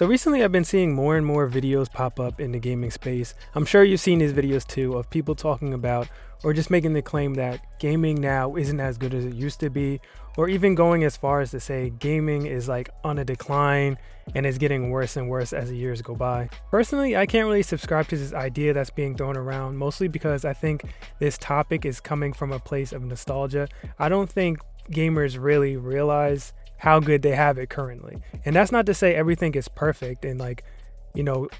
So recently I've been seeing more and more videos pop up in the gaming space. I'm sure you've seen these videos too, of people talking about or just making the claim that gaming now isn't as good as it used to be, or even going as far as to say gaming is like on a decline and is getting worse and worse as the years go by. Personally, I can't really subscribe to this idea that's being thrown around, mostly because I think this topic is coming from a place of nostalgia. I don't think gamers really realize how good they have it currently. And that's not to say everything is perfect and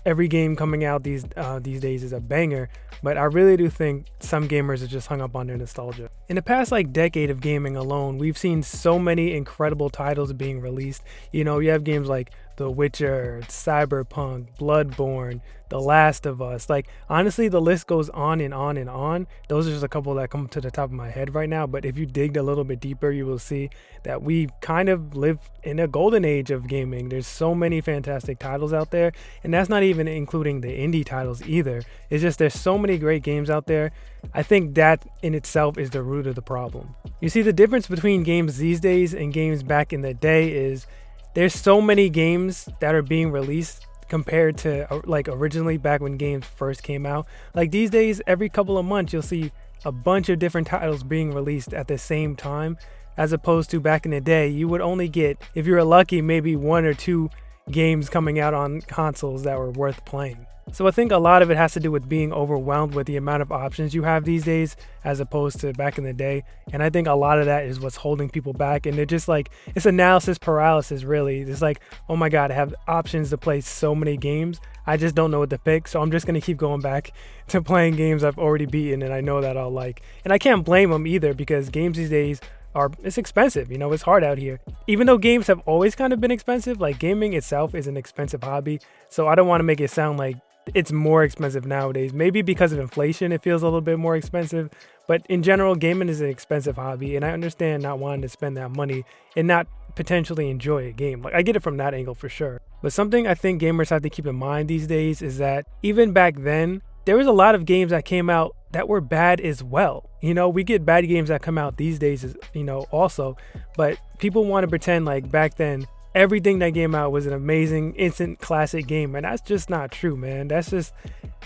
every game coming out these days is a banger, but I really do think some gamers are just hung up on their nostalgia. In the past decade of gaming alone, we've seen so many incredible titles being released. You have games like The Witcher, Cyberpunk, Bloodborne, The Last of Us. Honestly, the list goes on and on and on. Those are just a couple that come to the top of my head right now, but if you dig a little bit deeper, you will see that we kind of live in a golden age of gaming. There's so many fantastic titles out there, and that's not even including the indie titles either. It's just there's so many great games out there. I think that in itself is the root of the problem. You see, the difference between games these days and games back in the day is there's so many games that are being released compared to originally back when games first came out. These days, every couple of months, you'll see a bunch of different titles being released at the same time, as opposed to back in the day, you would only get, if you were lucky, maybe one or two games coming out on consoles that were worth playing. So I think a lot of it has to do with being overwhelmed with the amount of options you have these days as opposed to back in the day. And I think a lot of that is what's holding people back. And they're just it's analysis paralysis, really. It's oh my God, I have options to play so many games. I just don't know what to pick. So I'm just going to keep going back to playing games I've already beaten and I know that I'll like. And I can't blame them either, because games these days it's expensive. It's hard out here. Even though games have always kind of been expensive, gaming itself is an expensive hobby. So I don't want to make it sound like it's more expensive nowadays. Maybe because of inflation, it feels a little bit more expensive. But in general, gaming is an expensive hobby, and I understand not wanting to spend that money and not potentially enjoy a game. I get it from that angle for sure. But something I think gamers have to keep in mind these days is that even back then, there was a lot of games that came out that were bad as well. We get bad games that come out these days, also. But people want to pretend like back then, everything that came out was an amazing instant classic game, and that's just not true, man. That's just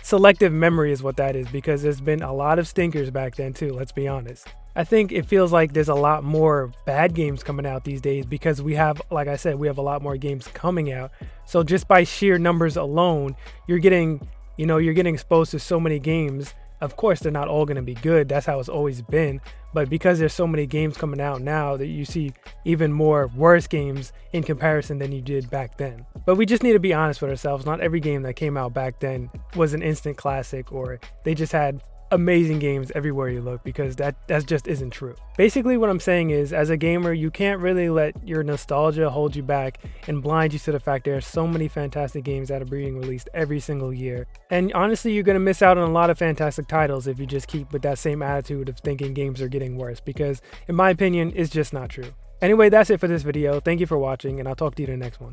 selective memory is what that is, because there's been a lot of stinkers back then too, let's be honest. I think it feels like there's a lot more bad games coming out these days because we have, like I said, we have a lot more games coming out. So just by sheer numbers alone, you're getting exposed to so many games. Of course, they're not all going to be good. That's how it's always been. But because there's so many games coming out now, that you see even more worse games in comparison than you did back then. But we just need to be honest with ourselves. Not every game that came out back then was an instant classic, or they just had amazing games everywhere you look, because that just isn't true. Basically what I'm saying is, as a gamer, you can't really let your nostalgia hold you back and blind you to the fact there are so many fantastic games that are being released every single year. And honestly, you're going to miss out on a lot of fantastic titles if you just keep with that same attitude of thinking games are getting worse, because in my opinion, it's just not true. Anyway, that's it for this video. Thank you for watching, and I'll talk to you in the next one.